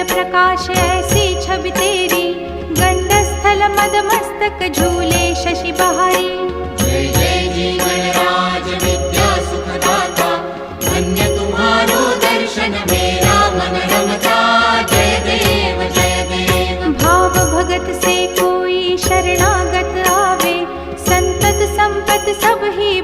प्रकाश ऐसी छवि तेरी, गंडस्थल मद मस्तक झूले शशि बहारी। जय जय जीवन राज विद्या सुखदाता, धन्य तुम्हारो दर्शन मेरा मन रमता। जय देव जय देव। भाव भगत से कोई शरणागत आवे, संतत संपत सब ही